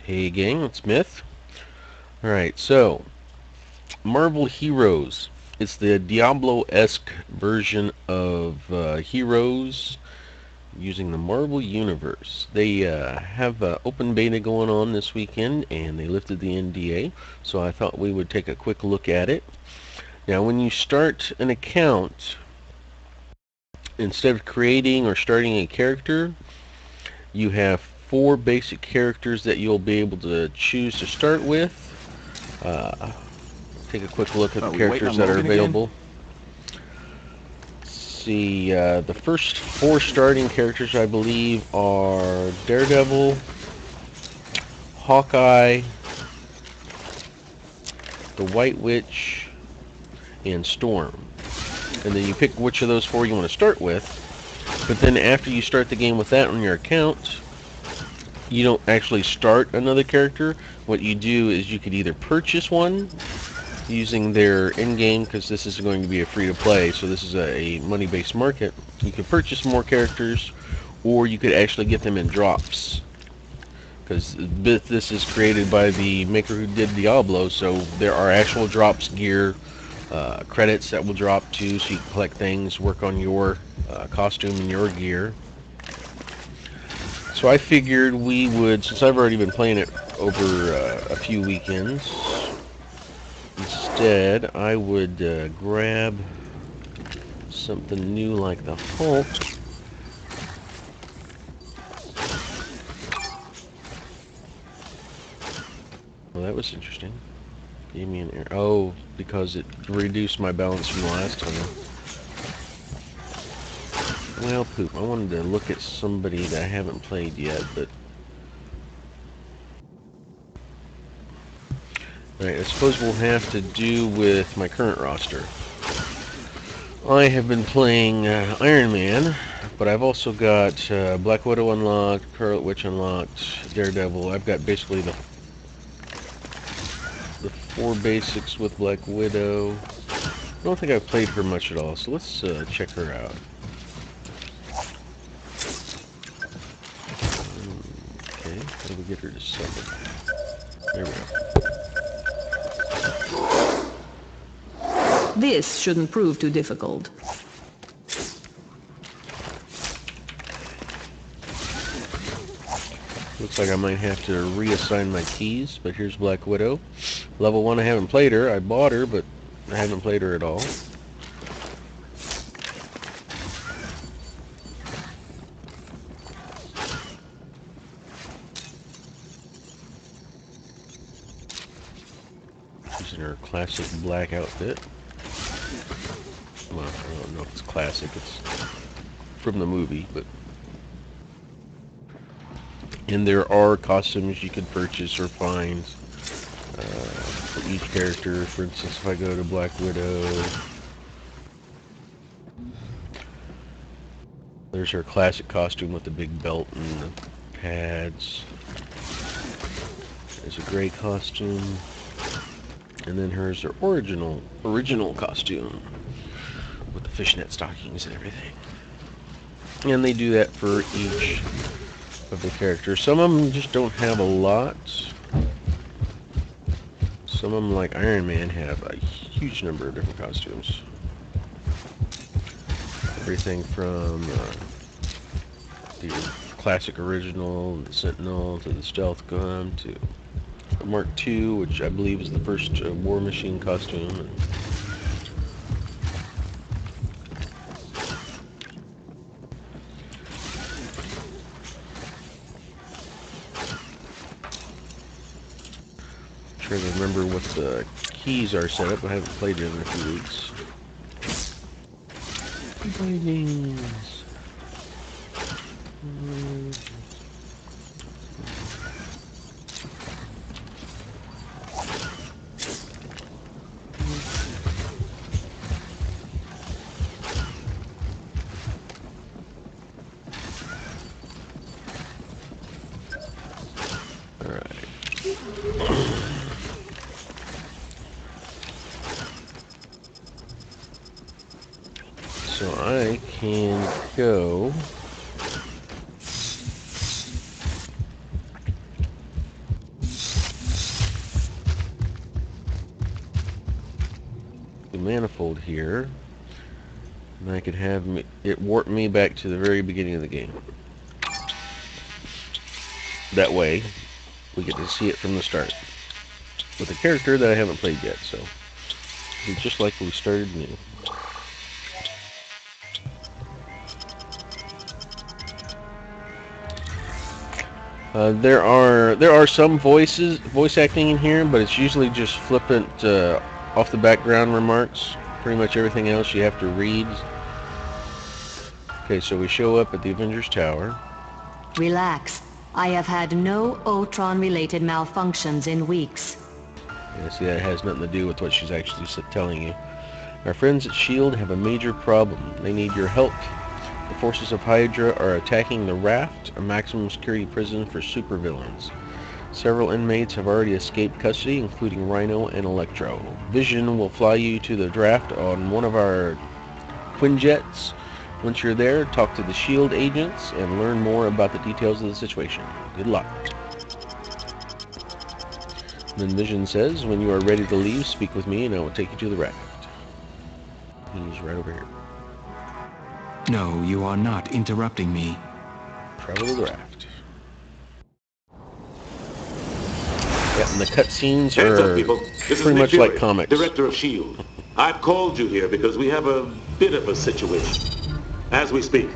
Hey gang, it's Myth. Alright, so Marvel Heroes. It's the Diablo-esque version of Heroes using the Marvel Universe. They have open beta going on this weekend and they lifted the NDA, so I thought we would take a quick look at it. Now when you start an account, instead of creating or starting a character, you have four basic characters that you'll be able to choose to start with. Take a quick look at the Are we waiting characters on that are Logan again? available. See, the first four starting characters, I believe, are Daredevil, Hawkeye, the White Witch, and Storm. And then you pick which of those four you want to start with. But then after you start the game with that on your account, you don't actually start another character. What you do is you could either purchase one using their in-game, because this is going to be a free-to-play, so this is a money-based market. You can purchase more characters, or you could actually get them in drops, because this is created by the maker who did Diablo, so there are actual drops, gear, credits that will drop too, so you can collect things, work on your costume and your gear. So I figured we would, since I've already been playing it over a few weekends, instead I would grab something new like the Hulk. Well, that was interesting. Gave me an error. Oh, because it reduced my balance from the last time. Well, poop. I wanted to look at somebody that I haven't played yet, but... Alright, I suppose we'll have to do with my current roster. I have been playing Iron Man, but I've also got Black Widow unlocked, Scarlet Witch unlocked, Daredevil. I've got basically the four basics with Black Widow. I don't think I've played her much at all, so let's check her out. Okay, how do we get her to summon? There we go. This shouldn't prove too difficult. Looks like I might have to reassign my keys, but here's Black Widow. Level 1, I haven't played her. I bought her, but I haven't played her at all. She's in her classic black outfit. Well, I don't know if it's classic. It's from the movie, but... And there are costumes you could purchase or find for each character. For instance, if I go to Black Widow, there's her classic costume with the big belt and the pads. There's a gray costume. And then here's her original costume with the fishnet stockings and everything. And they do that for each of the characters. Some of them just don't have a lot. Some of them, like Iron Man, have a huge number of different costumes. Everything from the classic original, the Sentinel, to the Stealth Gun, to the Mark II, which I believe is the first War Machine costume. Trying to remember what the keys are set up. I haven't played it in a few weeks. Bindings. So I can go the manifold here, and I could have it warp me back to the very beginning of the game. That way, we get to see it from the start with a character that I haven't played yet, so it'll be just like we started new. There are some voice acting in here, but it's usually just flippant off the background remarks. Pretty much everything else you have to read. Okay, so we show up at the Avengers Tower. Relax. I have had no Ultron-related malfunctions in weeks. Yeah, see, that has nothing to do with what she's actually telling you. Our friends at S.H.I.E.L.D. have a major problem. They need your help. The forces of Hydra are attacking the Raft, a maximum security prison for supervillains. Several inmates have already escaped custody, including Rhino and Electro. Vision will fly you to the draft on one of our Quinjets. Once you're there, talk to the S.H.I.E.L.D. agents and learn more about the details of the situation. Good luck. Then Vision says, when you are ready to leave, speak with me and I will take you to the raft. He's right over here. No, you are not interrupting me. Travel to the raft. Yeah, and the cutscenes Hands up, are people. This is pretty Nick much Fury, like comics. Director of S.H.I.E.L.D. I've called you here because we have a bit of a situation. As we speak,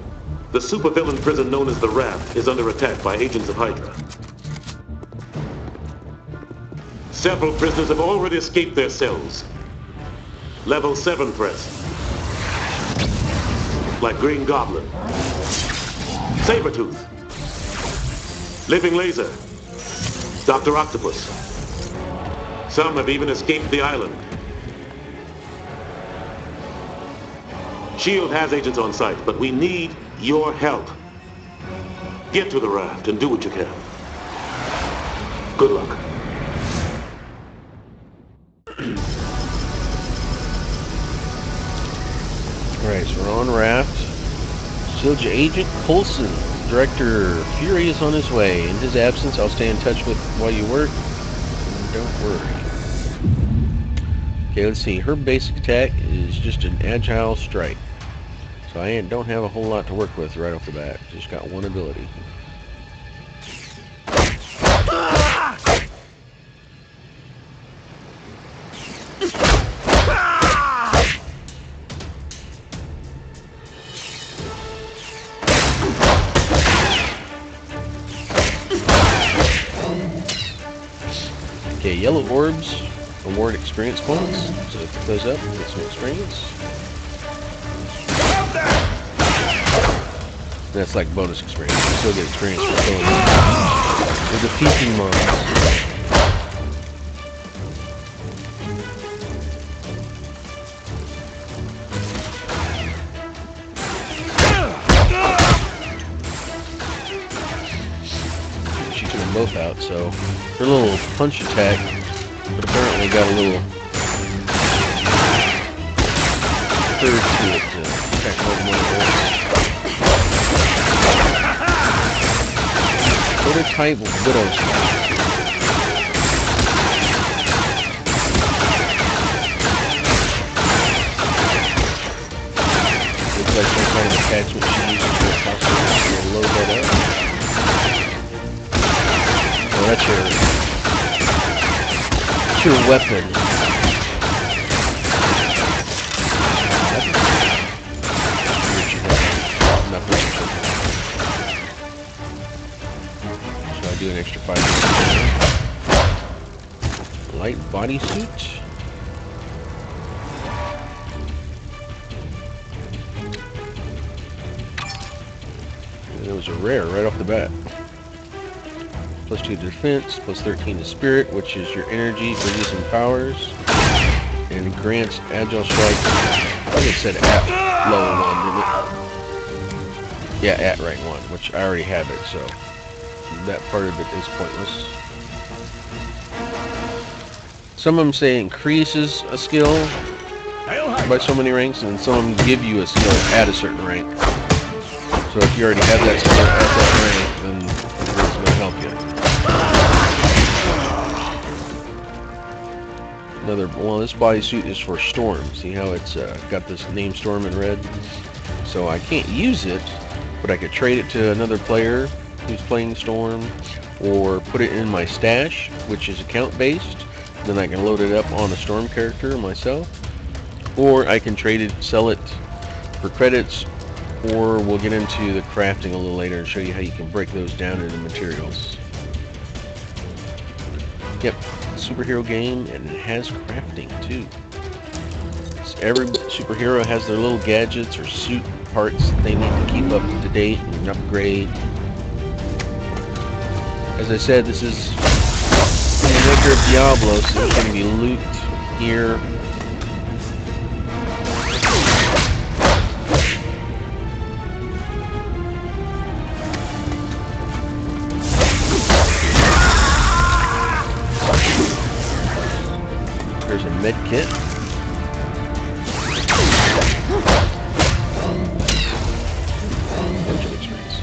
the supervillain prison known as the Raft is under attack by agents of Hydra. Several prisoners have already escaped their cells. Level 7 threats. Like Green Goblin, Sabretooth, Living Laser, Dr. Octopus. Some have even escaped the island. S.H.I.E.L.D. has agents on site, but we need your help. Get to the raft and do what you can. Good luck. Alright, so we're on raft. S.H.I.E.L.D. Agent Coulson. Director Fury is on his way. In his absence, I'll stay in touch with while you work. Don't worry. Okay, let's see. Her basic attack is just an agile strike. So I don't have a whole lot to work with right off the bat. Just got one ability. Okay, yellow orbs award experience points. So pick those up, get some experience. That's like bonus experience. You still get experience for killing them. We're defeating mobs. She took them both out, so her little punch attack apparently got a little third to it to attack more than one of those. Prototype Widow Smash. Looks like some kind of attachment she uses for a costume. We'll load that up. Oh, that's your weapon. So I do an extra 5. Light bodysuit. And it was a rare right off the bat. Plus 2 to defense, plus 13 to spirit, which is your energy for using powers, and grants agile strike. I think it said at low 1, didn't it? Yeah, at rank 1, which I already have it, so that part of it is pointless. Some of them say increases a skill by so many ranks, and some of them give you a skill at a certain rank. So if you already have that skill at that rank, then it's going to help you. another, well, this bodysuit is for Storm. See how it's got this name Storm in red? So I can't use it, but I could trade it to another player who's playing Storm, or put it in my stash, which is account based. Then I can load it up on a Storm character myself, or I can trade it, sell it for credits, or we'll get into the crafting a little later and show you how you can break those down into materials. Yep, superhero game, and it has crafting too. Every superhero has their little gadgets or suit parts that they need to keep up to date and upgrade. As I said, this is the maker of Diablo, so there's going to be loot here. There's a med kit. Bunch of X-rays.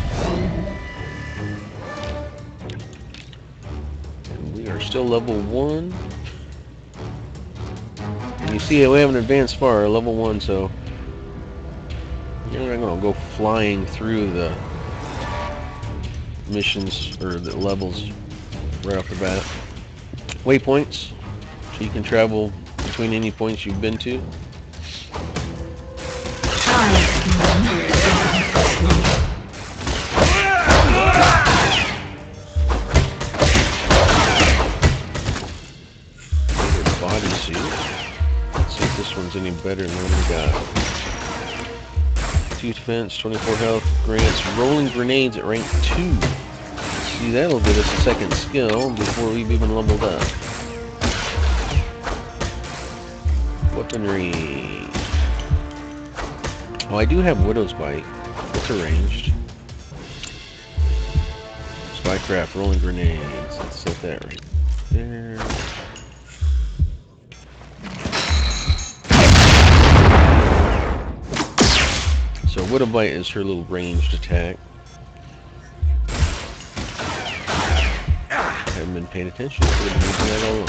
And we are still level 1. And you see we haven't advanced far, level 1, so you're not going to go flying through the missions or the levels right off the bat. Waypoints. So you can travel between any points you've been to. Bodysuit. Let's see if this one's any better than what we got. 2 defense, 24 health, grants rolling grenades at rank 2. See, that'll give us a second skill before we've even leveled up. Weaponry. Oh, I do have Widow's Bite. It's arranged. Spycraft, rolling grenades. Let's set that right there. So Widow Bite is her little ranged attack. I haven't been paying attention. I could have been using that all along.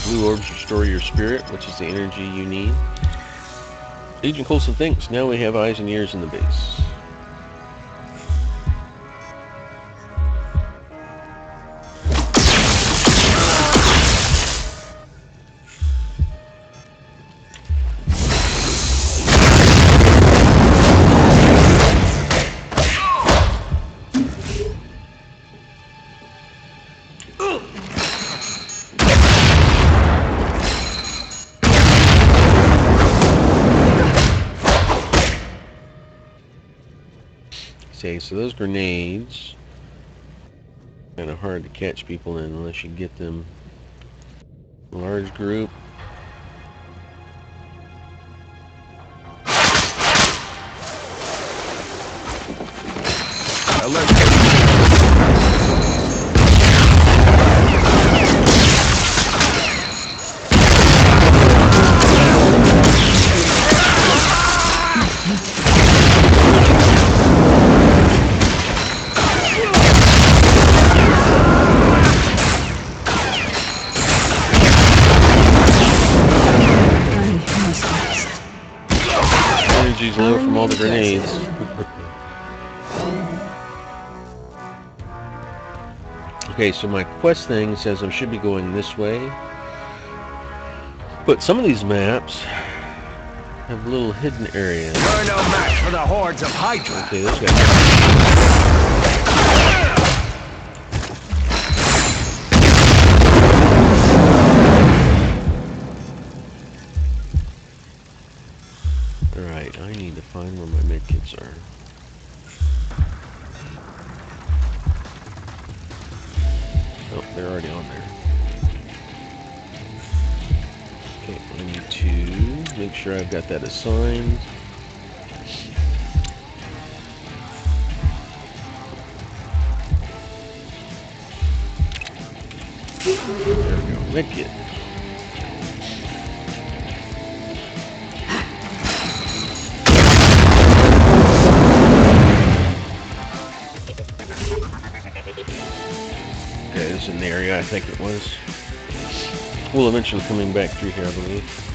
Blue orbs restore your spirit, which is the energy you need. Agent Coulson thinks, now we have eyes and ears in the base. Okay, so those grenades kind of hard to catch people in unless you get them in a large group. Energy's low from all the grenades. Okay, so my quest thing says I should be going this way. But some of these maps have little hidden areas. We're no match for the hordes of Hydra. Okay, this guy. Alright, I need to find where my medkits are. Oh, they're already on there. Okay, I need to make sure I've got that assigned. Medkit. Okay, this is an area I think it was. We'll eventually coming back through here, I believe.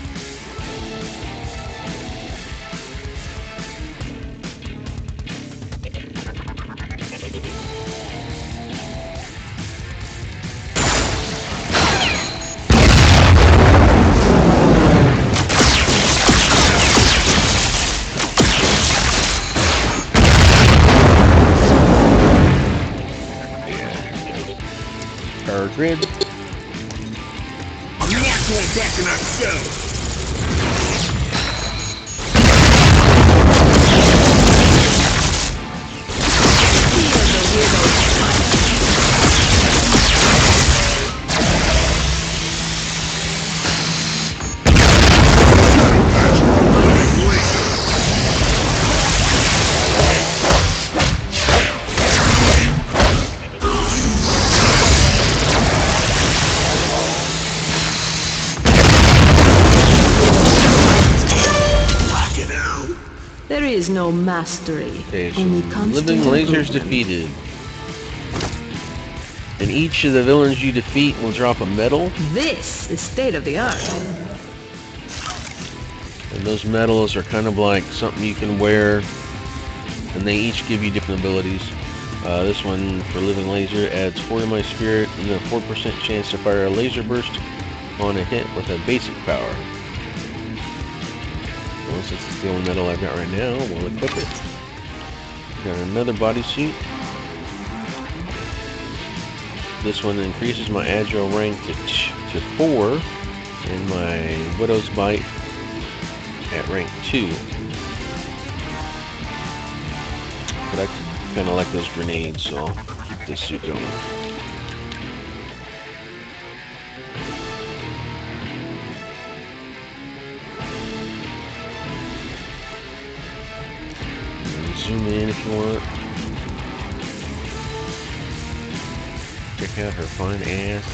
Power grid. I'm not going back in that cell. There is no mastery, Okay, so only constant living lasers improvement. defeated. And each of the villains you defeat will drop a medal. This is state-of-the-art. And those medals are kind of like something you can wear. And they each give you different abilities. This one for living laser adds 4 to my spirit and a 4% chance to fire a laser burst on a hit with a basic power. Well, since it's the only medal I've got right now, we'll equip it. Got another bodysuit. This one increases my agile rank to 4 and my Widow's Bite at rank 2. But I kind of like those grenades, so I'll keep this suit going. Zoom in if you want. Check out her fine ass.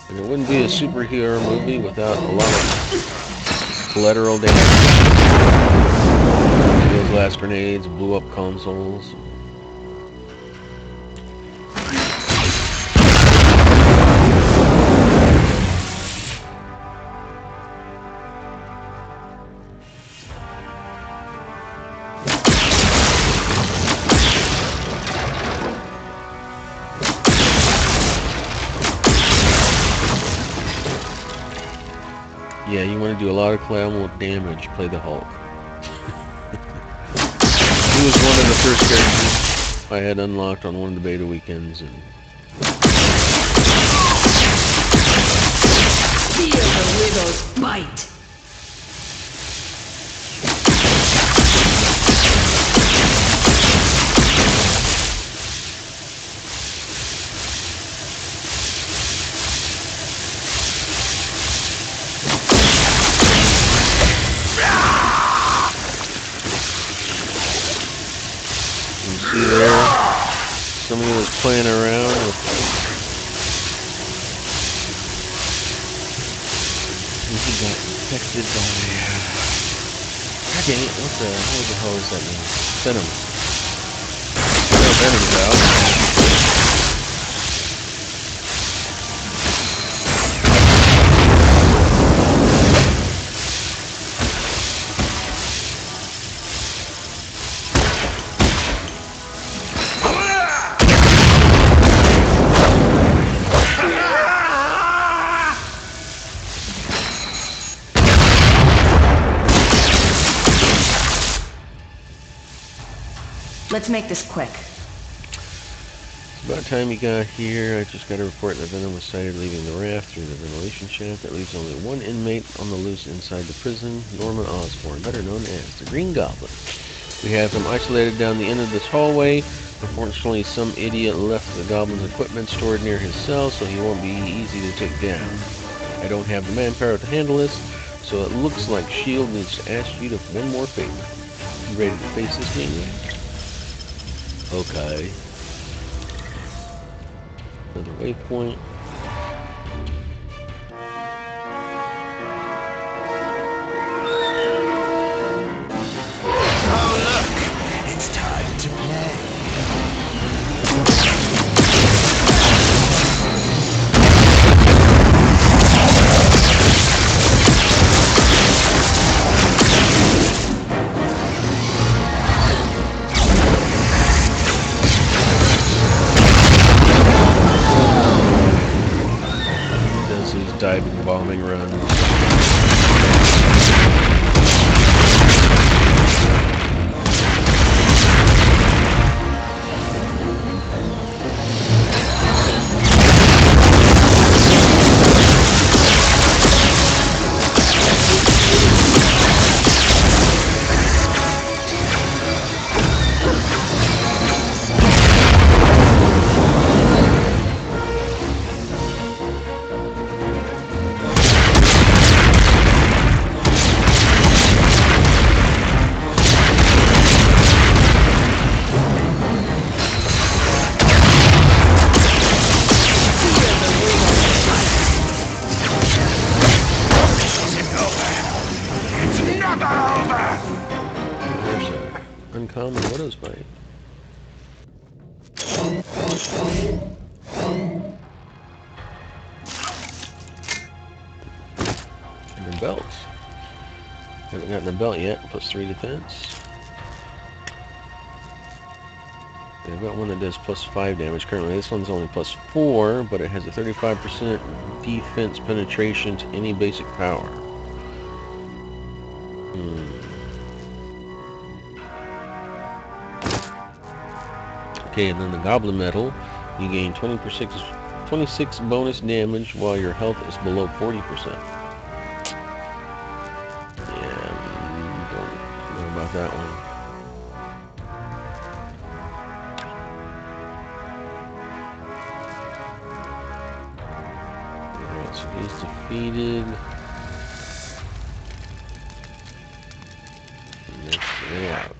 And it wouldn't be a superhero movie without a lot of collateral damage. Those last grenades blew up consoles. Yeah, you want to do a lot of collateral damage, play the Hulk. He was one of the first characters I had unlocked on one of the beta weekends. And Feel the Widow's Bite. you see there, somebody was playing around with. He got infected by. God dang it! What the hell is that name? Venom. No, Venom's out. Let's make this quick. About time you got here, I just got a report that Venom was sighted leaving the raft through the ventilation shaft. That leaves only one inmate on the loose inside the prison, Norman Osborn, better known as the Green Goblin. We have him isolated down the end of this hallway. Unfortunately, some idiot left the Goblin's equipment stored near his cell, so he won't be easy to take down. I don't have the manpower to handle this, so it looks like S.H.I.E.L.D. needs to ask you to one more favor. You ready to face this maniac? Okay. Another waypoint. It's time to play. Does his diving bombing runs. There's a uncommon widow's bite. And the belts. Haven't gotten the belt yet. +3 defense. I've got one that does +5 damage currently. This one's only +4, but it has a 35% defense penetration to any basic power. Okay, and then the Goblin Medal, you gain 26 bonus damage while your health is below 40%. Yeah, don't know about that one. Alright, so he's defeated. Next way out.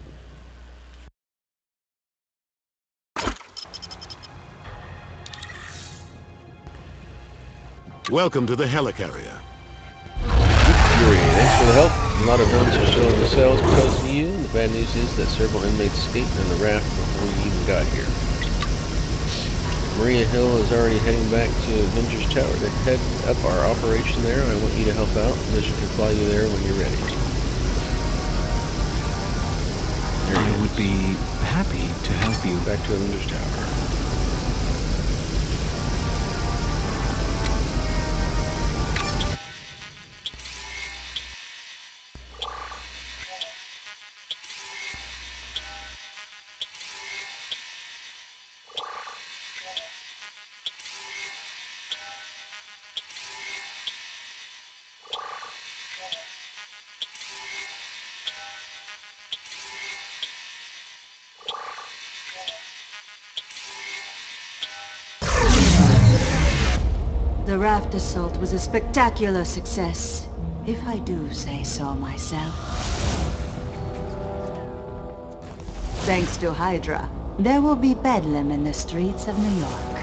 Welcome to the helicarrier. Fury, thanks for the help. A lot of villains are still in the cells because of you. The bad news is that several inmates escaped in the raft before you even got here. Maria Hill is already heading back to Avengers Tower to head up our operation there. I want you to help out. Mission can fly you there when you're ready. I would be happy to help you. Back to Avengers Tower. The raft assault was a spectacular success, if I do say so myself. Thanks to Hydra, there will be bedlam in the streets of New York.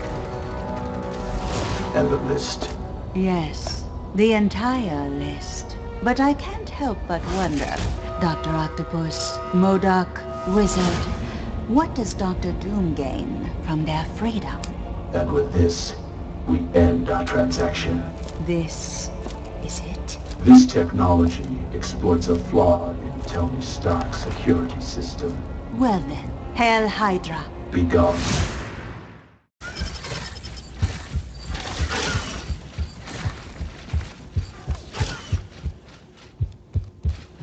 And the list. Yes, the entire list. But I can't help but wonder, Dr. Octopus, MODOK, Wizard, what does Dr. Doom gain from their freedom? And with this, we end our transaction. This is it? This technology exploits a flaw in Tony Stark's security system. Well then, hail Hydra. Be gone.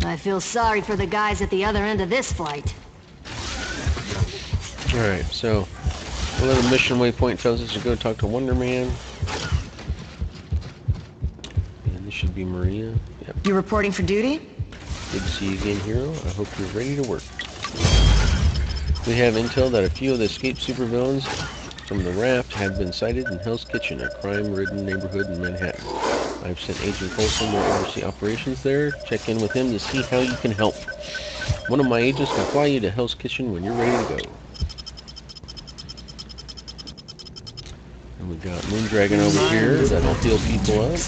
I feel sorry for the guys at the other end of this flight. Alright, so a little mission waypoint tells us to go talk to Wonder Man. And this should be Maria. Yep. You reporting for duty? Good to see you again, Hero. I hope you're ready to work. We have intel that a few of the escaped supervillains from the raft have been sighted in Hell's Kitchen, a crime-ridden neighborhood in Manhattan. I've sent Agent Coulson to oversee operations there. Check in with him to see how you can help. One of my agents can fly you to Hell's Kitchen when you're ready to go. And we got Moondragon over here that'll heal people up.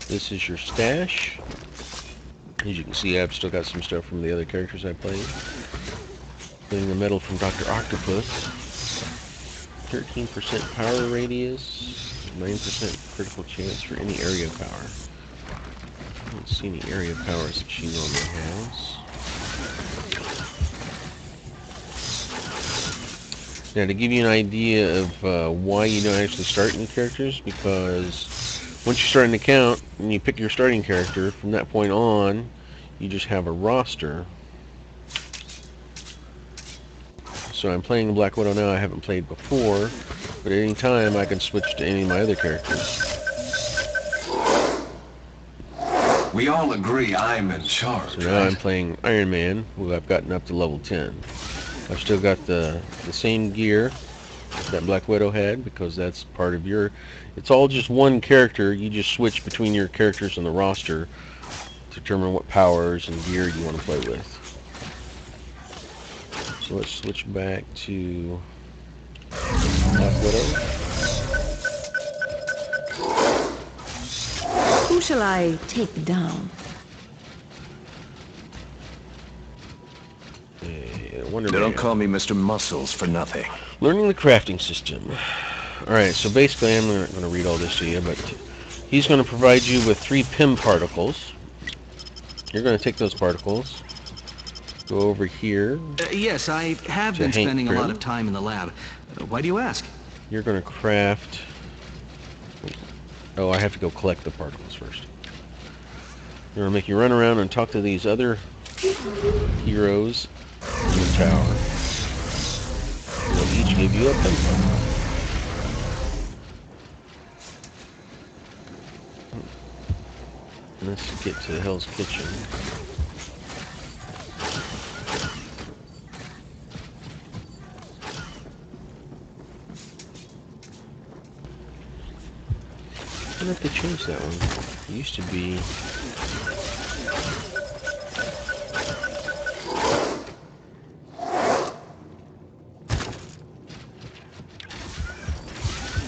This is your stash. As you can see, I've still got some stuff from the other characters I played. Including the medal from Dr. Octopus. 13% power radius. 9% critical chance for any area power. I don't see any area powers that she normally has. Now, to give you an idea of why you don't actually start new characters, because once you start an account and you pick your starting character, from that point on, you just have a roster. So I'm playing Black Widow now. I haven't played before, but at any time I can switch to any of my other characters. We all agree I'm in charge. So now I'm playing Iron Man, who I've gotten up to level 10. I've still got the same gear that Black Widow had, because that's part of your... It's all just one character. You just switch between your characters on the roster to determine what powers and gear you want to play with. So let's switch back to Black Widow. Who shall I take down? Wonder They Man. don't call me Mr. Muscles for nothing. Learning the crafting system. Alright, so basically I'm not going to read all this to you, but he's going to provide you with 3 PIM particles. You're going to take those particles, go over here. Yes, I have To been Hank spending a lot Pym. of time in the lab. Why do you ask? You're going to craft... Oh, I have to go collect the particles first. They're going to make you run around and talk to these other heroes in the tower. They'll each give you a PIM particle. Let's get to Hell's Kitchen. I wonder if they changed that one. It used to be...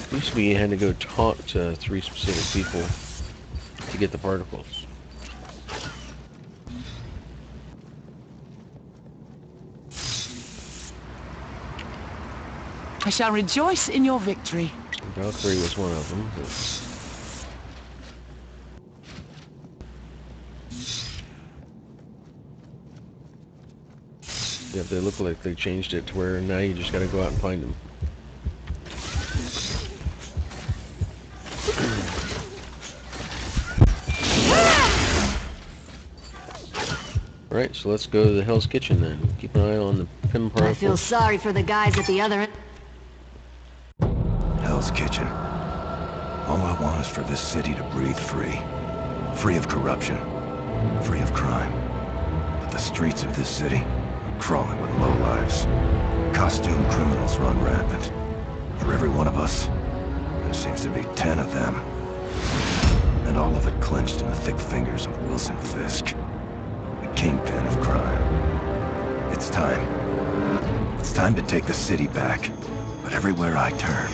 It used to be you had to go talk to 3 specific people to get the particles. I shall rejoice in your victory. Valkyrie was one of them. But... yeah, they look like they changed it to where now you just gotta go out and find them. Alright, so let's go to the Hell's Kitchen then. Keep an eye on the PIM I feel particles. sorry for the guys at the other end. Hell's Kitchen. All I want is for this city to breathe free. Free of corruption. Free of crime. But the streets of this city are crawling with lowlives. Costume criminals run rampant. For every one of us, there seems to be 10 of them. And all of it clenched in the thick fingers of Wilson Fisk. The kingpin of crime. It's time. It's time to take the city back. But everywhere I turn,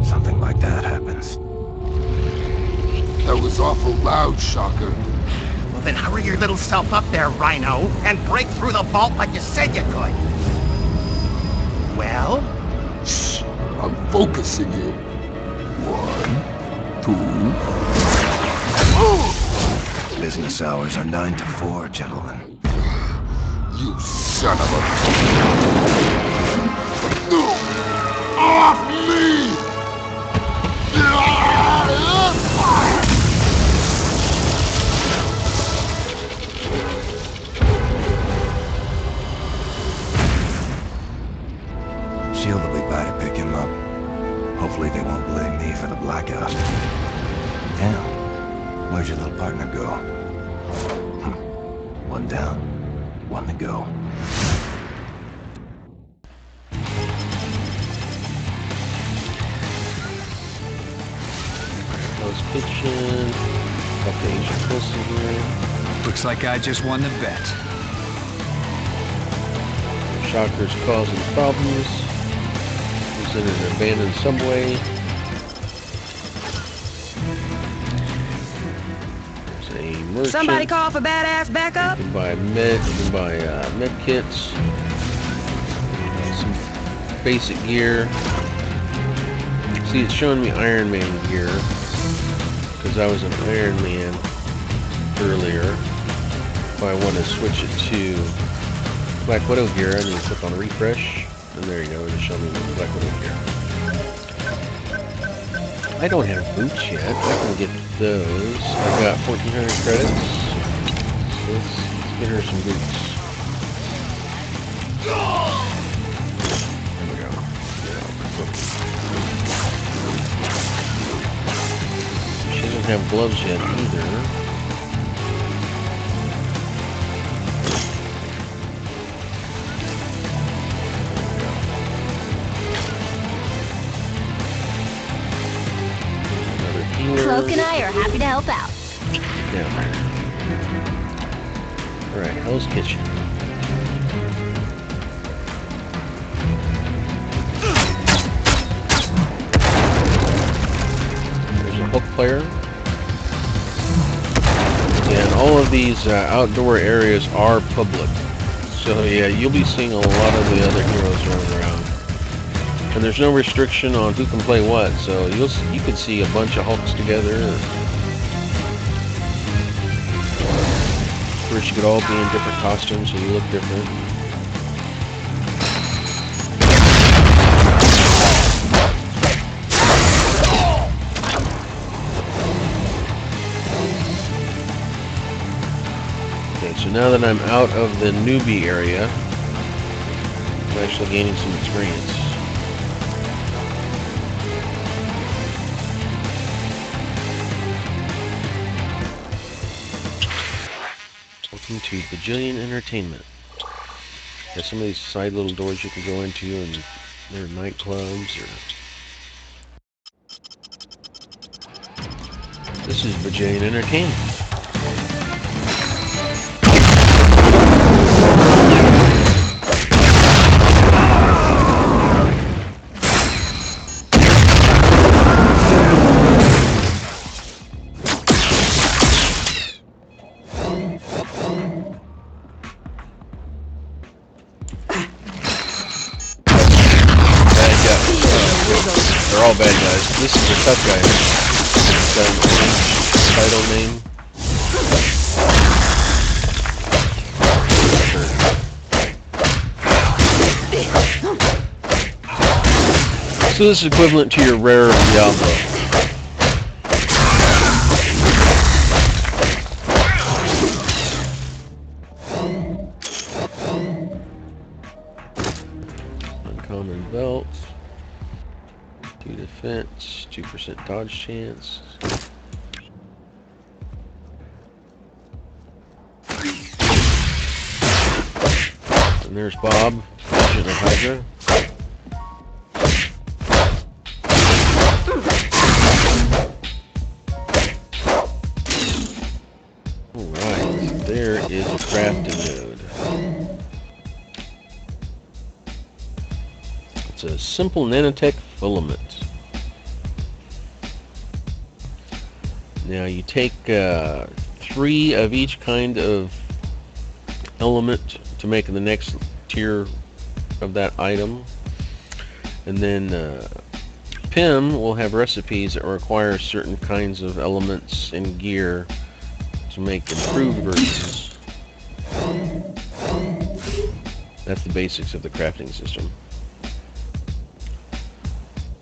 something like that happens. That was awful loud, Shocker. Well, then hurry your little self up there, Rhino, and break through the vault like you said you could. Well? Shh, I'm focusing you. 1, 2... Business hours are 9 to 4, gentlemen. You son of a... No! Off me! shield will be by to pick him up. Hopefully they won't blame me for the blackout. Now, where'd your little partner go? One down, one to go. Hell's Kitchen. Got the Asian Pussy here. Looks like I just won the bet. Shocker's causing problems. He's in an abandoned subway. There's a merchant. Somebody call for badass backup? You can buy med kits. Some basic gear. See, it's showing me Iron Man gear because I was an Iron Man earlier. If I want to switch it to Black Widow gear, I need to click on refresh, and there you go, it'll show me the Black Widow gear. I don't have boots yet. I can get those. I've got 1,400 credits. Let's get her some boots. There we go. She doesn't have gloves yet either. Cloak and I are happy to help out. Down there. Alright, Hell's Kitchen. There's a hook player. And all of these outdoor areas are public. So yeah, you'll be seeing a lot of the other heroes running around. And there's no restriction on who can play what, so you can see a bunch of Hulks together. Of course, you could all be in different costumes, so you look different. Okay, so now that I'm out of the newbie area, I'm actually gaining some experience. Welcome to Bajillion Entertainment. Got some of these side little doors you can go into, and they're nightclubs. Or this is Bajillion Entertainment. They're all bad guys. This is a tough guy. Got an orange title name. Sure. So this is equivalent to your rare Diablo. Uncommon belt. 2 defense, 2% dodge chance. And there's Bob, agent of Hydra. Alright, there is a crafting node. It's a simple nanotech filament. Now you take 3 of each kind of element to make the next tier of that item, and then PIM will have recipes that require certain kinds of elements and gear to make improved versions. That's the basics of the crafting system.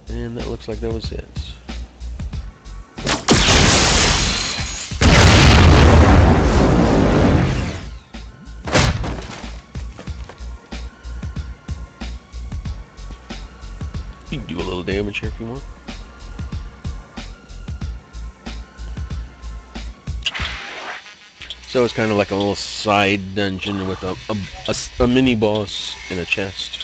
And that looks like that was it. You can do a little damage here if you want. So it's kind of like a little side dungeon with a mini boss in a chest.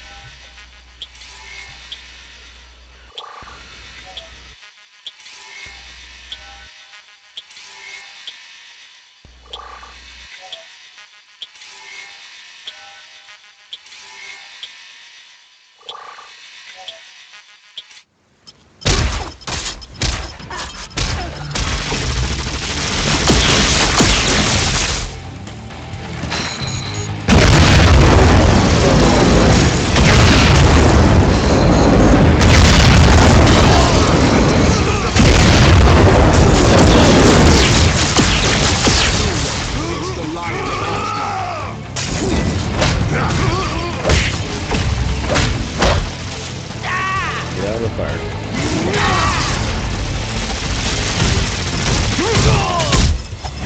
Get out of the fire.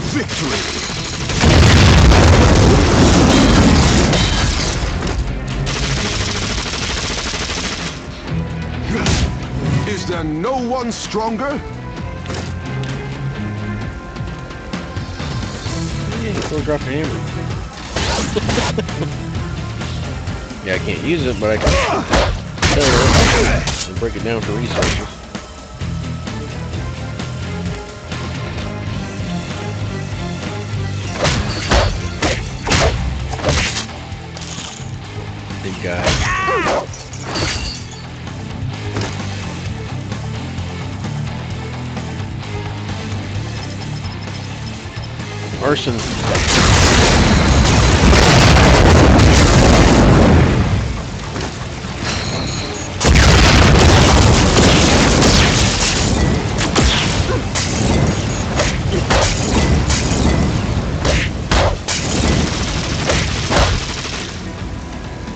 Victory! Is there no one stronger? Yeah, go drop a hammer. Yeah, I can't use it, but I can kill it and break it down for resources. Big guy. Arson.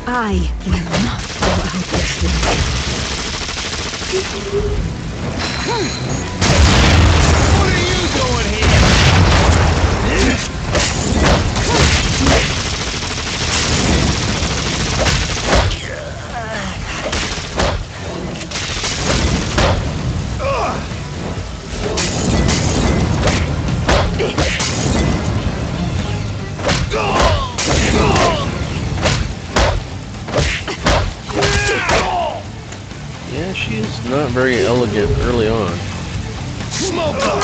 I will not go out this way. What are you doing here? Yeah, she's not very elegant early on. Smoke up!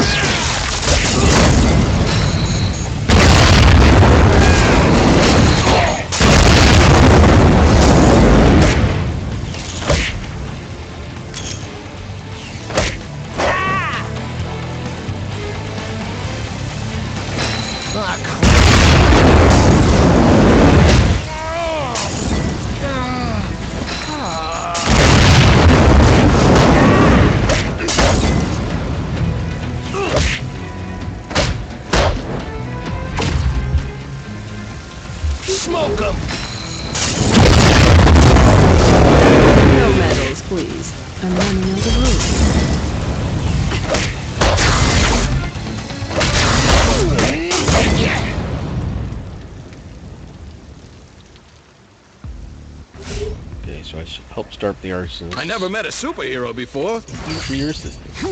Smoke 'em! No medals, please. I'm running out of room. Okay, so I should help start the arson. I never met a superhero before. Thank you for your assistance.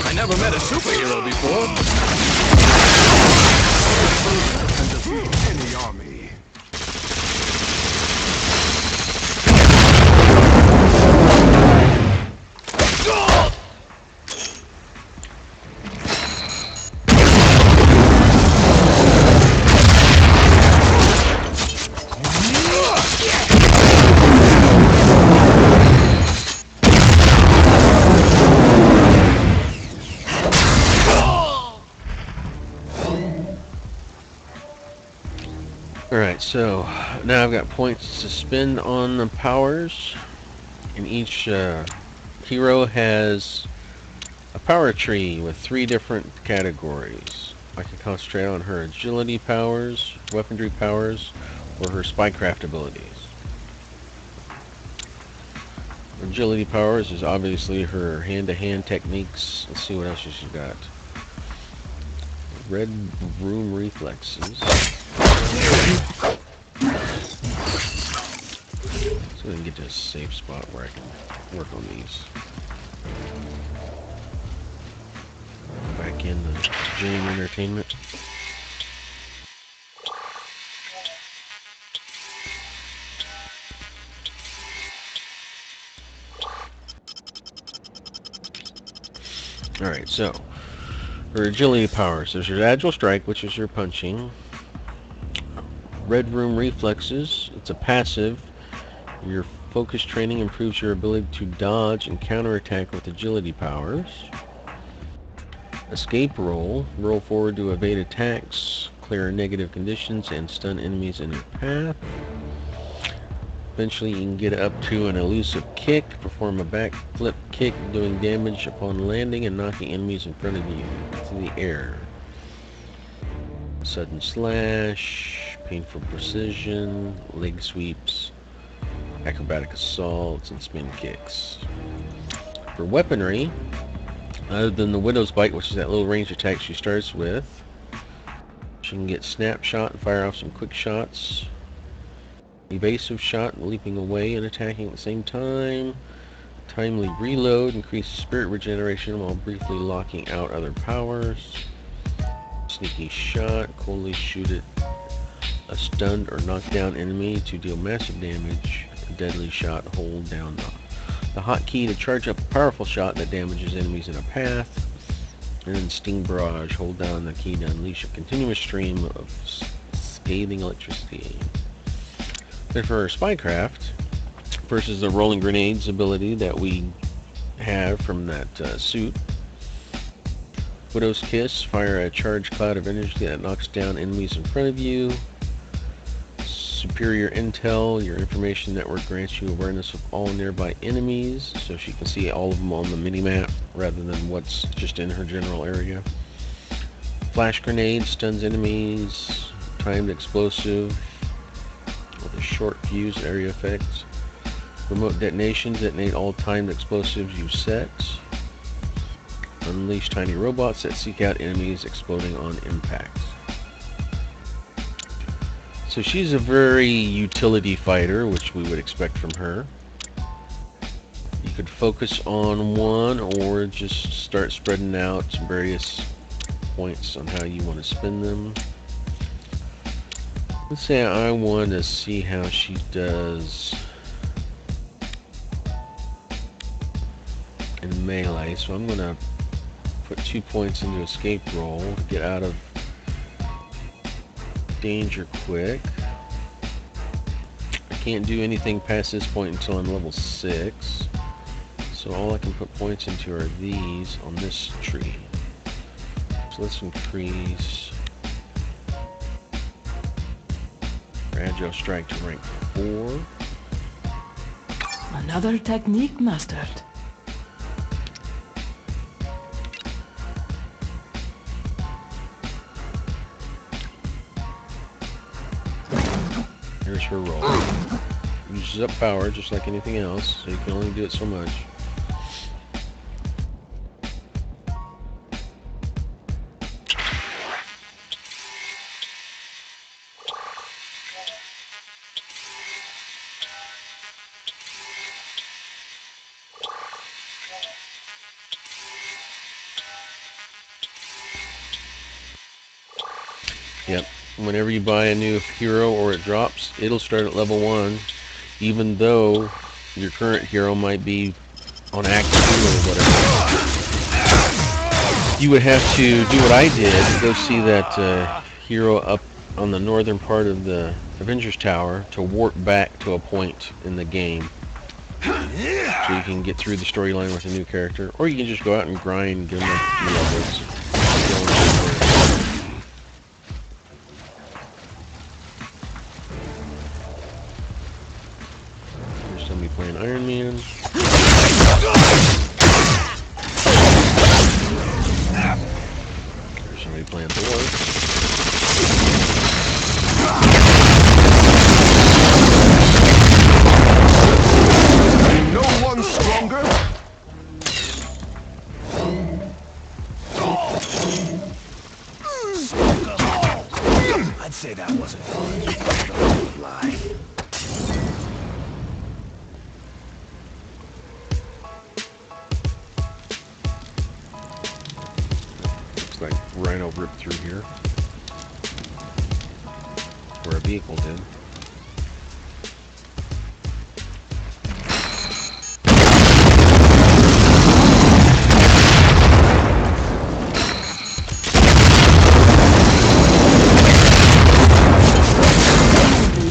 I never met a superhero before. And defeat any army. Alright, so now I've got points to spend on the powers, and each hero has a power tree with 3 different categories. I can concentrate on her agility powers, weaponry powers, or her spycraft abilities. Agility powers is obviously her hand-to-hand techniques. Let's see what else she's got. Red room reflexes. So we can get need a safe spot where I can work on these. Back in the Jane Entertainment. Alright, so for agility powers, there's your Agile Strike, which is your punching. Red Room Reflexes, it's a passive. Your focus training improves your ability to dodge and counterattack with agility powers. Escape Roll, roll forward to evade attacks, clear negative conditions, and stun enemies in your path. Eventually you can get up to an elusive kick, perform a backflip kick doing damage upon landing and knocking enemies in front of you into the air. Sudden slash, painful precision, leg sweeps, acrobatic assaults, and spin kicks. For weaponry, other than the Widow's Bite, which is that little range attack she starts with, she can get Snapshot and fire off some quick shots. Evasive Shot, leaping away and attacking at the same time. Timely Reload, increases spirit regeneration while briefly locking out other powers. Sneaky Shot, coldly shoot at a stunned or knocked down enemy to deal massive damage. Deadly Shot, hold down the hotkey to charge up a powerful shot that damages enemies in a path. And then Sting Barrage, hold down the key to unleash a continuous stream of scathing electricity. Then for Spycraft, versus the Rolling Grenades ability that we have from that suit. Widow's Kiss, fire a charged cloud of energy that knocks down enemies in front of you. Superior Intel, your information network grants you awareness of all nearby enemies, so she can see all of them on the minimap rather than what's just in her general area. Flash Grenade, stuns enemies. Timed Explosive, with a short fuse area effect. Remote Detonations, detonate all timed explosives you set. Unleash tiny robots that seek out enemies, exploding on impact. So she's a very utility fighter, which we would expect from her. You could focus on one or just start spreading out various points on how you want to spin them. Let's say I want to see how she does in melee, so I'm going to put 2 points into escape roll to get out of danger quick. I can't do anything past this point until I'm level 6, so all I can put points into are these on this tree. So let's increase Agile Strike to rank 4. Another technique mastered. Here's her roll. Uses up power just like anything else, so you can only do it so much. Yep. Whenever you buy a new hero or it drops, it'll start at level 1, even though your current hero might be on Act 2 or whatever. You would have to do what I did, go see that hero up on the northern part of the Avengers Tower to warp back to a point in the game. So you can get through the storyline with a new character, or you can just go out and grind and get them up a few levels. There's somebody playing Iron Man. There's somebody playing Thor. No one stronger? I'd say that wasn't fun. Lie. rhino ripped through here. Or a vehicle did.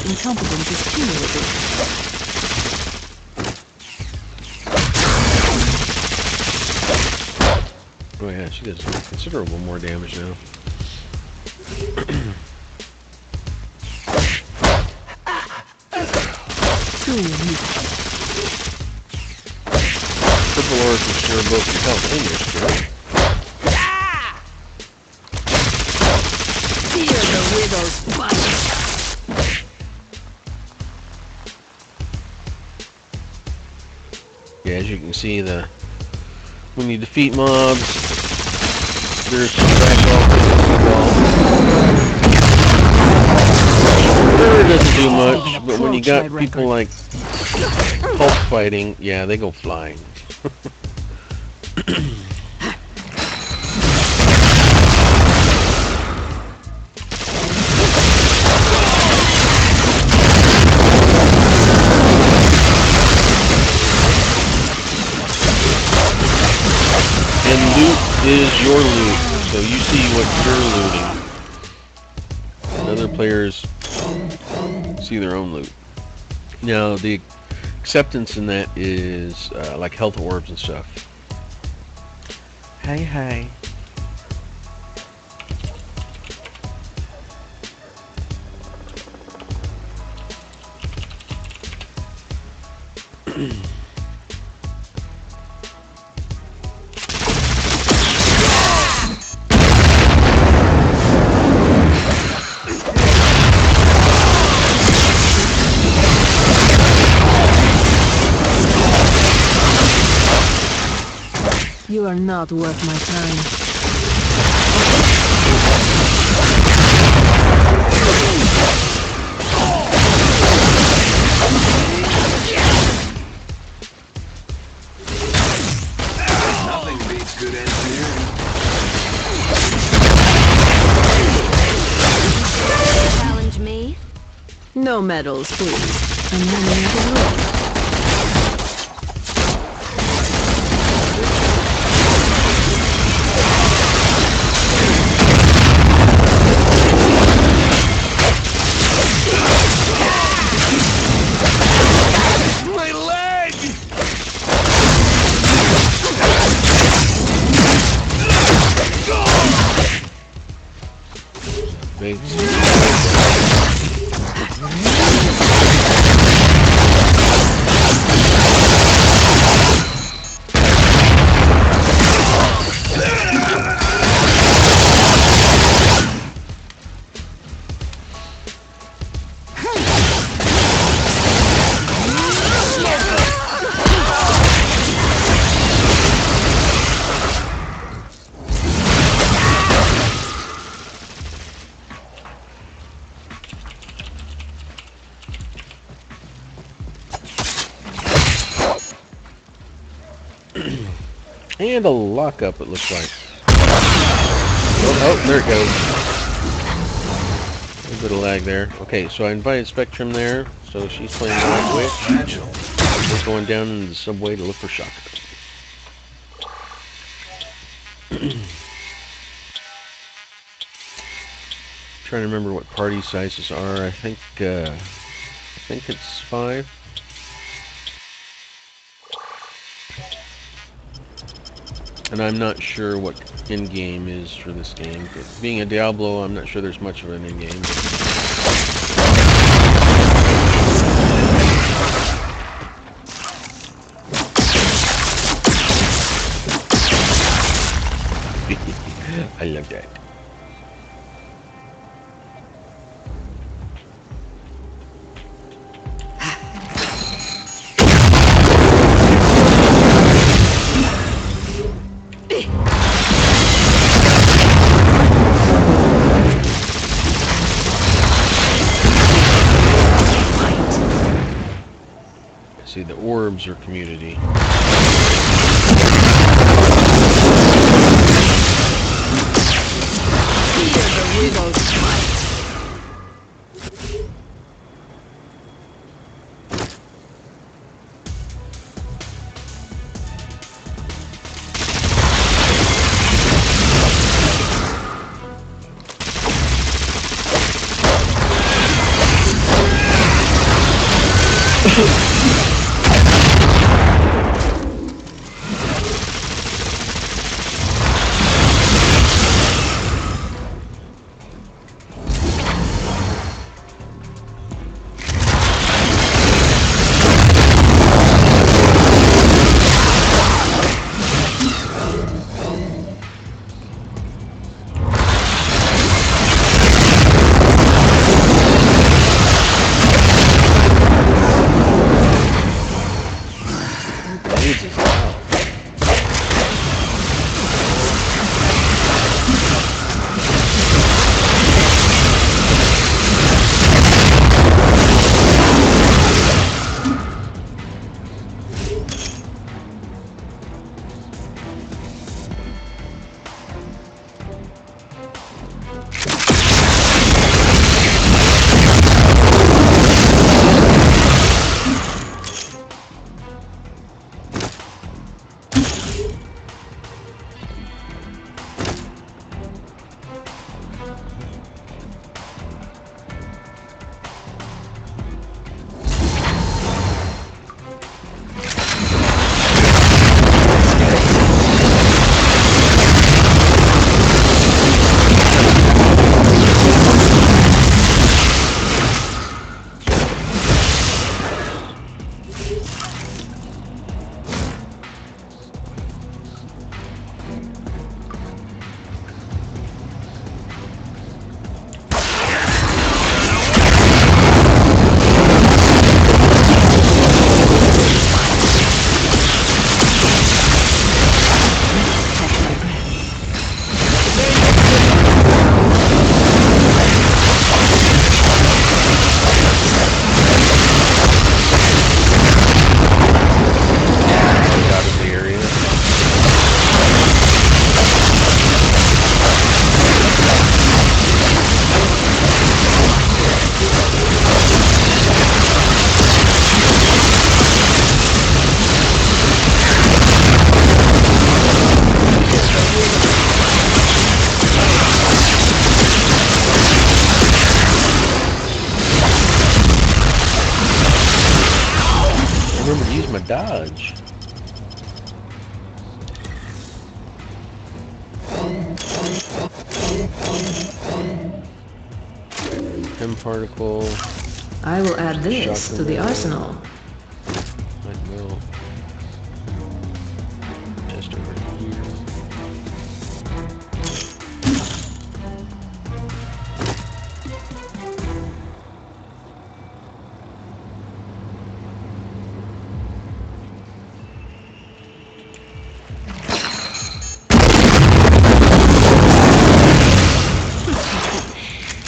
Incompetence is cumulative. Oh yeah, she does considerable more damage now. Purple ore can share both your health and your strength. Fear the widow's fight. Yeah, as you can see, when you defeat mobs, there's some ragdoll It doesn't do much, but when you got people like Hulk fighting, yeah, they go flying. And loot is your loot, so you see what you're looting. And other players see their own loot. Now, the acceptance in that is like health orbs and stuff. Hi, hi. You are not worth my time. Nothing beats good engineering. Challenge me? No medals, please. I'm running out of room. And a lockup, it looks like. Oh, there it goes. A little bit of lag there. Okay, so I invited Spectrum there, so she's playing the White Witch. She's going down into the subway to look for Shocker. Trying to remember what party sizes are. I think it's 5. And I'm not sure what in-game is for this game. Being a Diablo, I'm not sure there's much of an in-game. I love that. See, the orbs are community. dodge. Chem particle. I will add this Shotgun to the barrel. arsenal. I will test over here.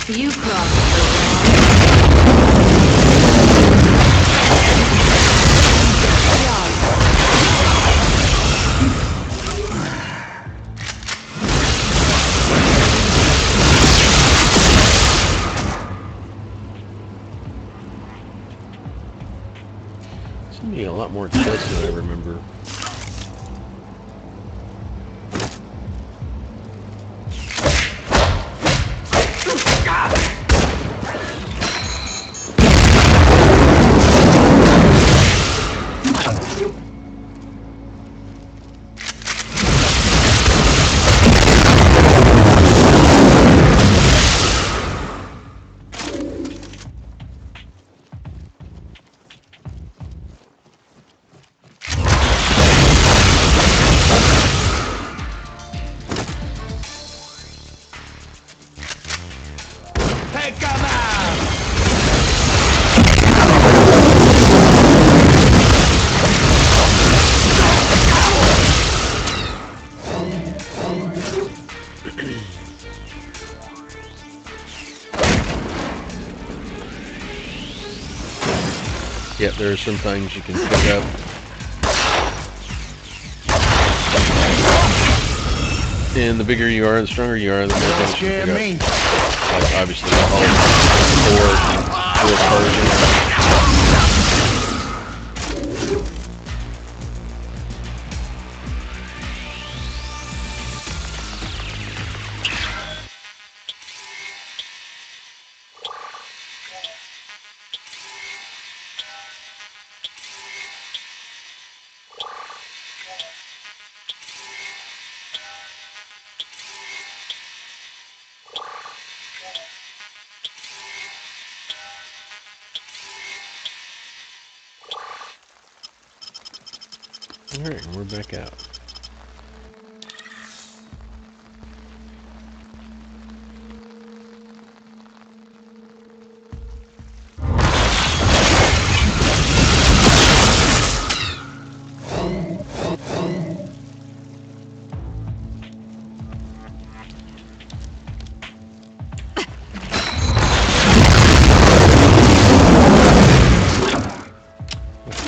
You crossed the It's gonna be a lot more chests than I remember. Take 'em out! Yep, there are some things you can pick up. And the bigger you are, the stronger you are, the more things you can pick up. Like obviously the hull, or cars. Alright, we're back out.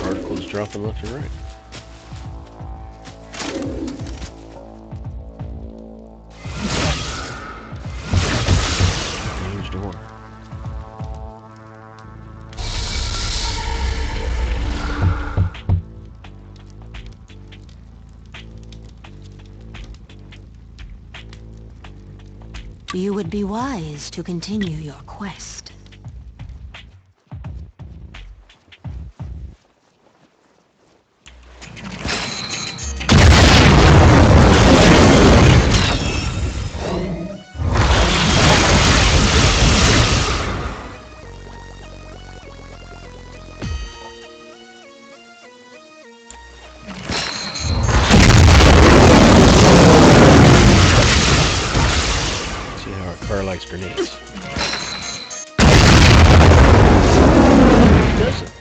Particles dropping left and right. Door. You would be wise to continue your quest. Car likes grenades. Does it?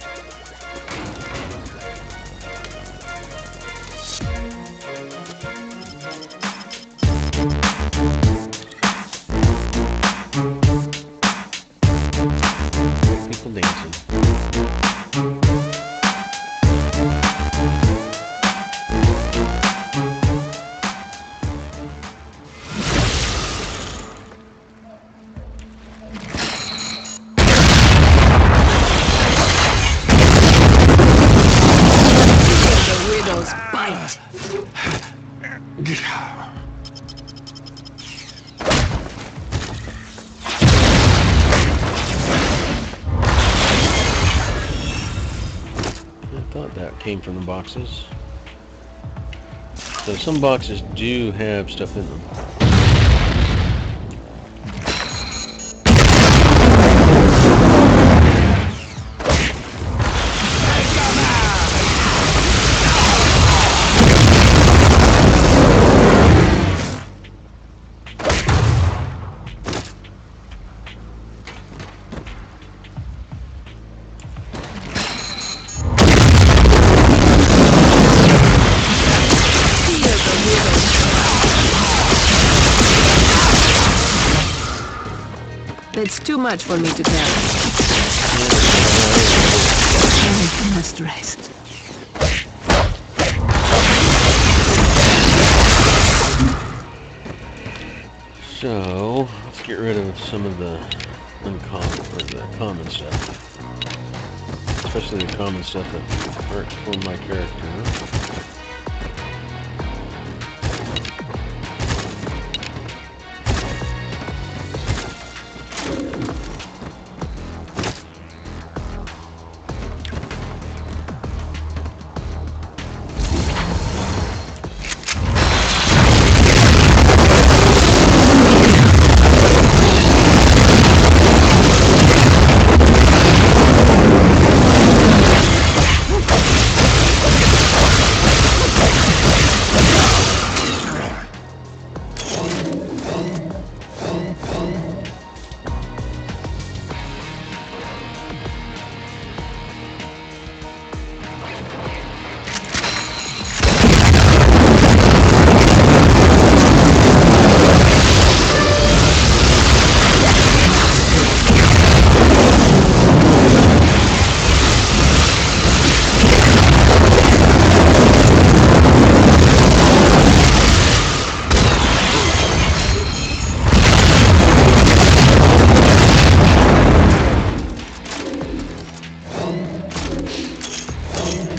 People dancing. that came from the boxes. So some boxes do have stuff in them. It's too much for me to carry. I must rest. So let's get rid of some of the uncommon or the common stuff, especially the common stuff that aren't for my character.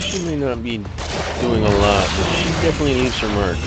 She may not be doing a lot, but she definitely leaves her mark.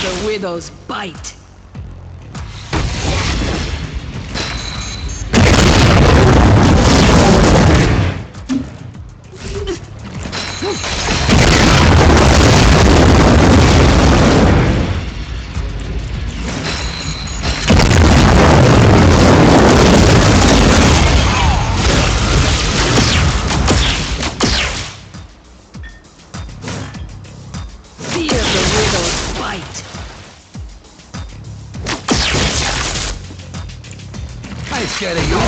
the widow's bite. Nice getting you.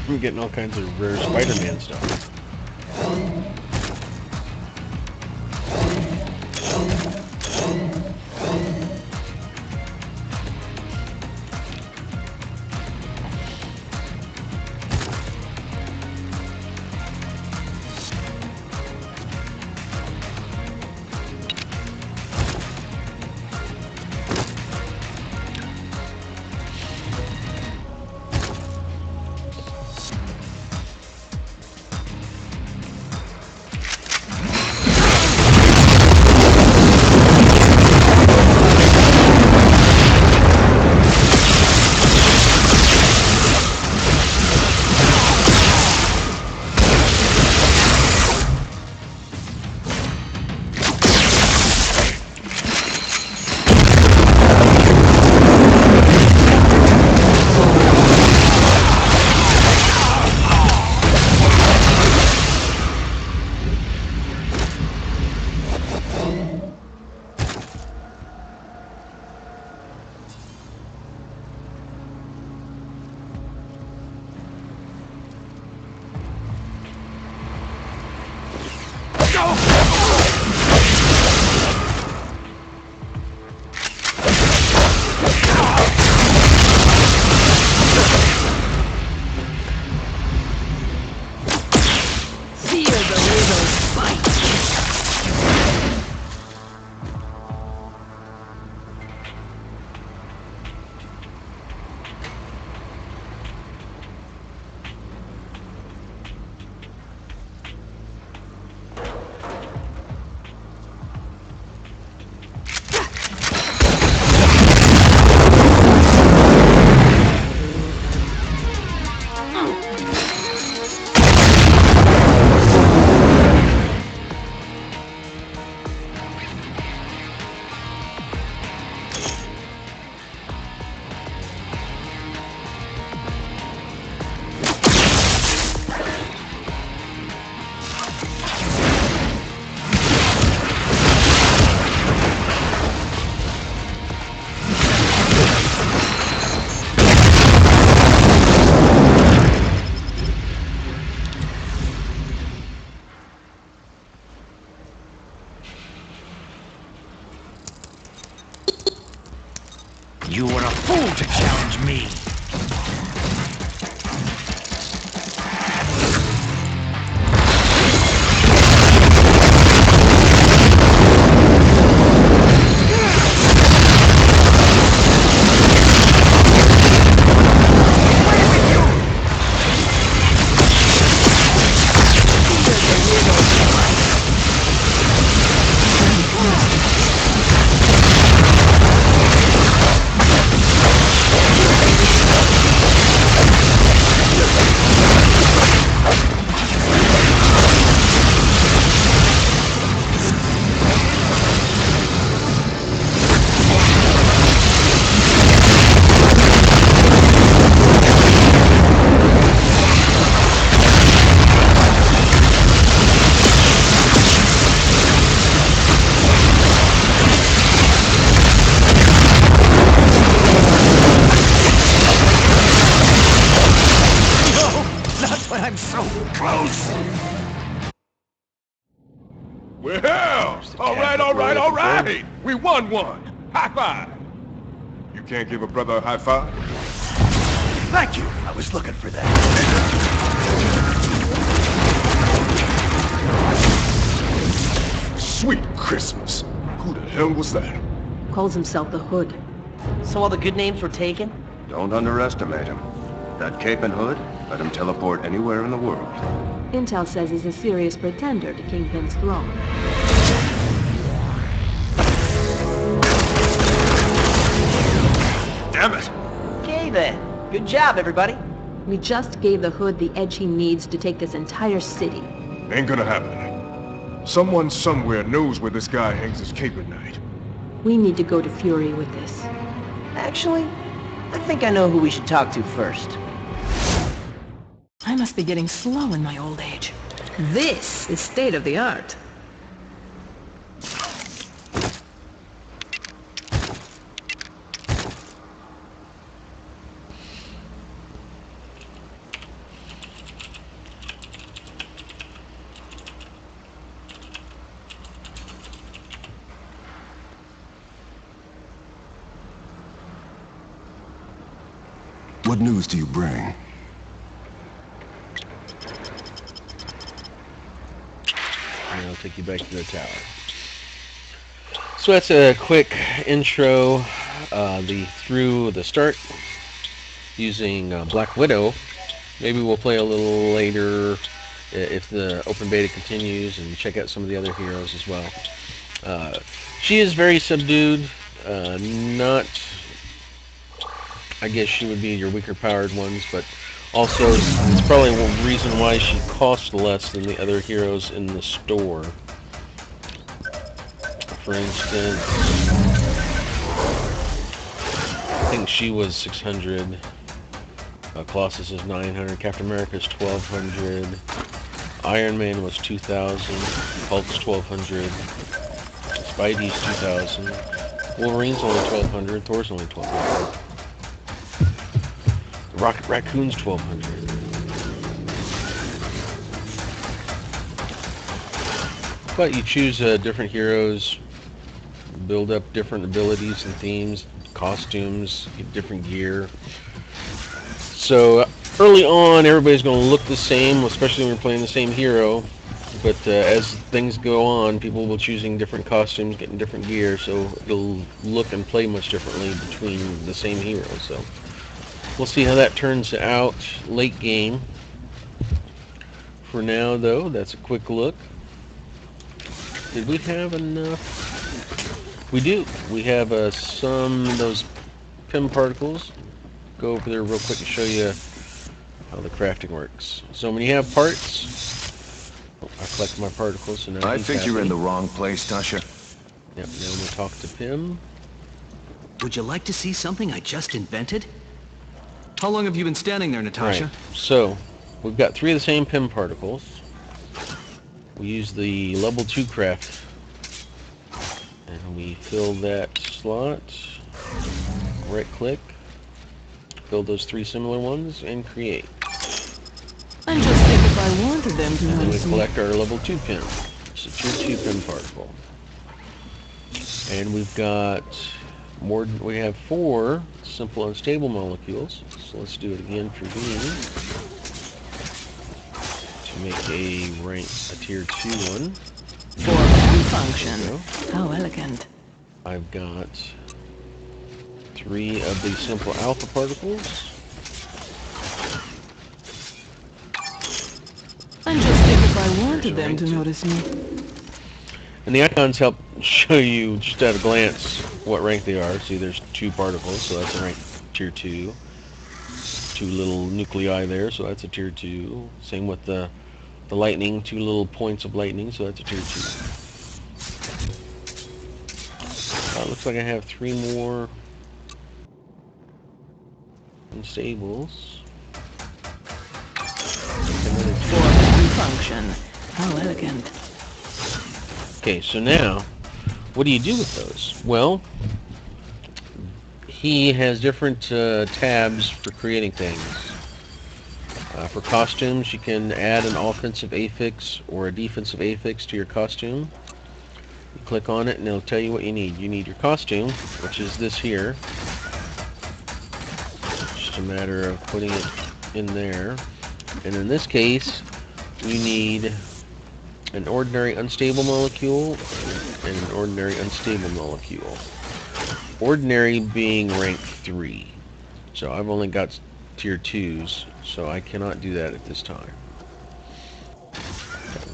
I'm getting all kinds of rare Spider-Man stuff. I'm so close! Well, all right! We won one! High five! You can't give a brother a high five? Thank you! I was looking for that. Sweet Christmas! Who the hell was that? Calls himself the Hood. So all the good names were taken? Don't underestimate him. That cape and hood, let him teleport anywhere in the world. Intel says he's a serious pretender to Kingpin's throne. Damn it! Okay then. Good job, everybody. We just gave the Hood the edge he needs to take this entire city. Ain't gonna happen. Someone somewhere knows where this guy hangs his cape at night. We need to go to Fury with this. Actually, I think I know who we should talk to first. I must be getting slow in my old age. This is state-of-the-art. What news do you bring? And I'll take you back to the tower. So that's a quick intro through the start using Black Widow. Maybe we'll play a little later if the open beta continues and check out some of the other heroes as well. She is very subdued, not... I guess she would be your weaker powered ones, but also it's probably one reason why she costs less than the other heroes in the store. For instance, I think she was 600, Colossus is 900, Captain America is 1200, Iron Man was 2000, Hulk's 1200, Spidey's 2000, Wolverine's only 1200, Thor's only 1200. Rocket Raccoon's 1200. But you choose different heroes, build up different abilities and themes, costumes, get different gear. So early on, everybody's going to look the same, especially when you're playing the same hero. But as things go on, people will be choosing different costumes, getting different gear, so it'll look and play much differently between the same hero. So we'll see how that turns out late game. For now, though, that's a quick look. Did we have enough? We do. We have some of those PIM particles. Go over there real quick and show you how the crafting works. So when you have parts, I collect my particles. So now I think you're in the wrong place, Tasha. Yep. Now we'll talk to PIM. Would you like to see something I just invented? How long have you been standing there, Natasha? Right. So we've got 3 of the same PIM particles. We use the level 2 craft, and we fill that slot. Right click, fill those 3 similar ones, and create. I'm just thinking if I wanted them to And then we notice me. collect our level 2 PIM. It's a tier 2 PIM particle. And we've got more. We have 4 simple unstable molecules. So let's do it again for these. To make a tier 2 one. For one function. How elegant. I've got 3 of the simple alpha particles. I'm just thinking if I wanted them to notice me. And the icons help show you just at a glance what rank they are. See, there's 2 particles, so that's a rank tier 2. 2 little nuclei there, so that's a tier 2. Same with the lightning, 2 little points of lightning, so that's a tier 2. Looks like I have 3 more unstables. For one function. How elegant. Okay, so now, what do you do with those? Well, he has different tabs for creating things. For costumes, you can add an offensive affix or a defensive affix to your costume. You click on it and it'll tell you what you need. You need your costume, which is this here. Just a matter of putting it in there. And in this case, you need an ordinary unstable molecule and an ordinary unstable molecule. Ordinary being rank 3. So I've only got tier 2s, so I cannot do that at this time.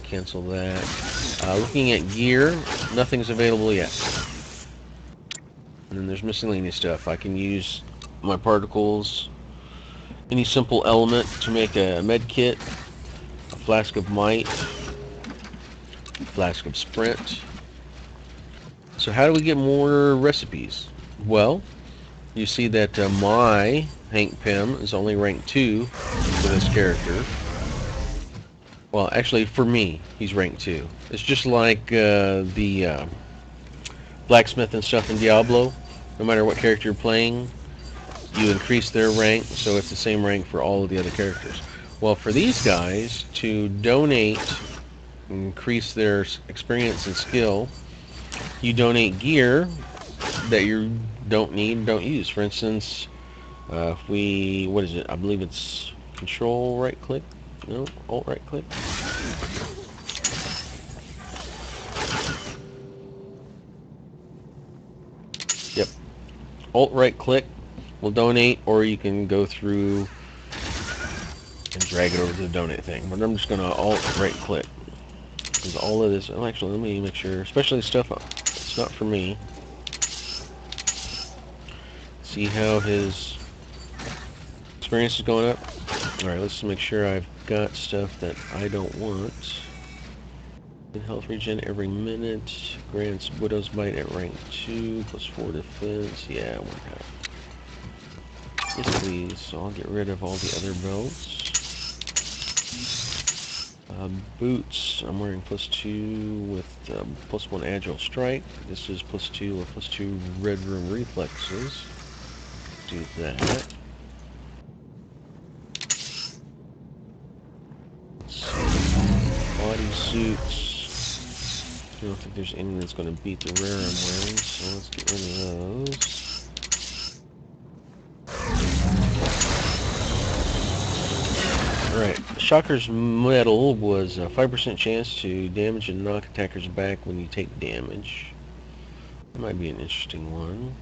Cancel that. Looking at gear, nothing's available yet. And then there's miscellaneous stuff. I can use my particles, any simple element to make a med kit, a flask of might, a flask of sprint. So how do we get more recipes? Well, you see that my Hank Pym is only rank 2 for this character. Well, actually, for me, he's rank 2. It's just like the blacksmith and stuff in Diablo. No matter what character you're playing, you increase their rank, so it's the same rank for all of the other characters. Well, for these guys, to donate, increase their experience and skill, you donate gear that you don't need, don't use. For instance, if we, what is it? I believe it's Control right click. No, Alt right click. Yep. Alt right click will donate, or you can go through and drag it over to the donate thing. But I'm just going to Alt right click. Because all of this, well, actually, let me make sure, especially stuff, it's not for me. See how his experience is going up? Alright, let's make sure I've got stuff that I don't want. Health regen every minute. Grants Widow's Bite at rank 2, plus 4 defense. Yeah, why not? Yes, please. So I'll get rid of all the other belts. Boots. I'm wearing plus 2 with plus 1 Agile Strike. This is plus 2 with plus 2 Red Room Reflexes. Do that. Bodysuits. I don't think there's any that's going to beat the rare I'm wearing, so let's get rid of those. Alright, Shocker's Medal was a 5% chance to damage and knock attackers back when you take damage. That might be an interesting one.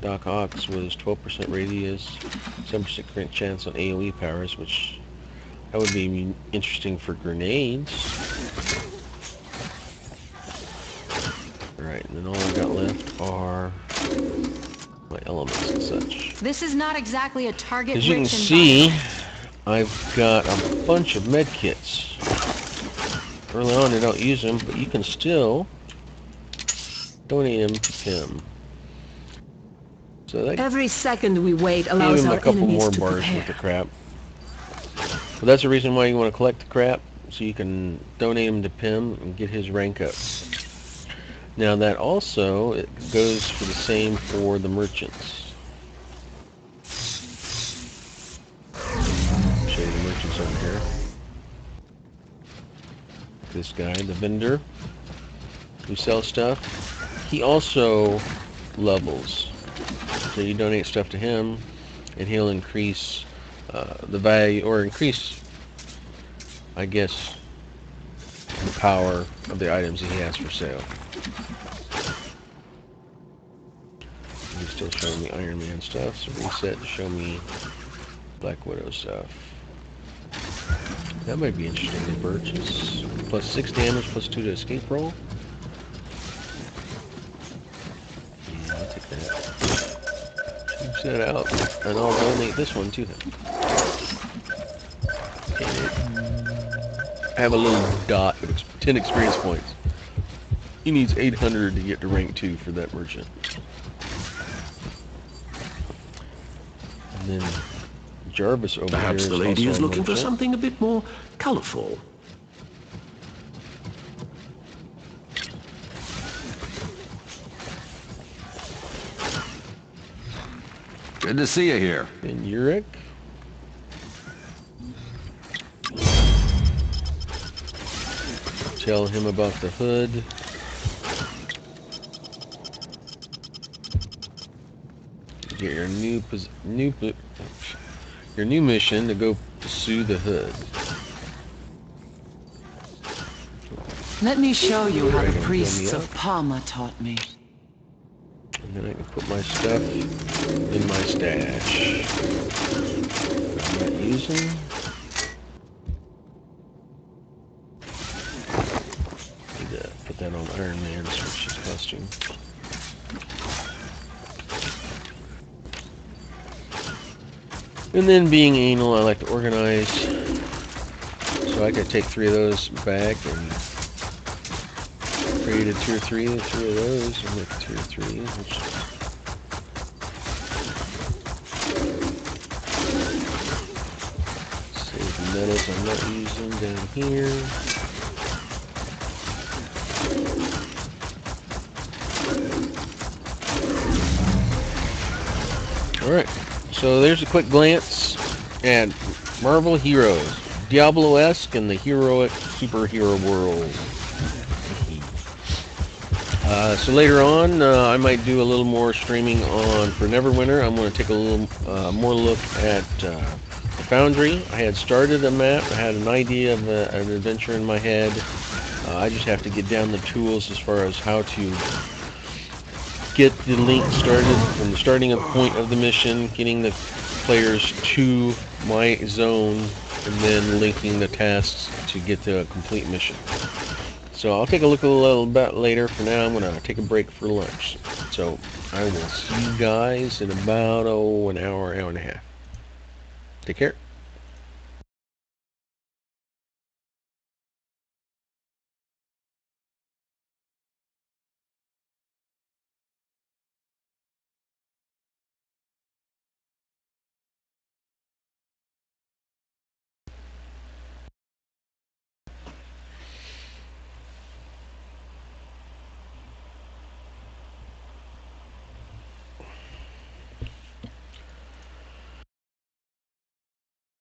Doc Ox was 12% radius, 7% crit chance on AoE powers, which that would be interesting for grenades. Alright, and then all I've got left are my elements and such. This is not exactly a target. As you can see, I've got a bunch of med kits. Early on I don't use them, but you can still donate them to Pym. So that Every second we wait allows gave him our a couple enemies more to bars prepare. worth of crap. But that's the reason why you want to collect the crap, so you can donate him to Pym and get his rank up. Now that also, it goes for the same for the merchants. I'll show you the merchants over here. This guy, the vendor, who sells stuff, he also levels. So you donate stuff to him, and he'll increase the value, or increase, I guess, the power of the items that he has for sale. He's still showing me Iron Man stuff, so reset to show me Black Widow stuff. That might be interesting to purchase. Plus 6 damage, plus 2 to escape roll. Yeah, I'll take that. Change that out, and I'll donate this one to them. I have a little dot of 10 experience points. He needs 800 to get to rank 2 for that merchant. And then Jarvis over Perhaps here the is lady also is a looking for merchant. something a bit more colorful. Good to see you here. And Urek. tell him about the hood. Get your new mission to go pursue the hood. Let me show you how the Dragon, priests fill me of Palma taught me. And then I can put my stuff in my stash. I'm not using. Need to put that on Iron Man, switch his costume. And then being anal, I like to organize. So I could take 3 of those back and create a tier 3 of those and make a tier 3. Save the metals I'm not using down here. Alright, so there's a quick glance at Marvel Heroes. Diablo-esque in the heroic superhero world. So later on, I might do a little more streaming for Neverwinter. I'm going to take a little more look at the Foundry. I had started a map. I had an idea of an adventure in my head. I just have to get down the tools as far as how to get the link started from the starting point of the mission, getting the players to my zone, and then linking the tasks to get to a complete mission. So I'll take a look a little bit later. For now, I'm going to take a break for lunch. So I will see you guys in about an hour and a half. Take care.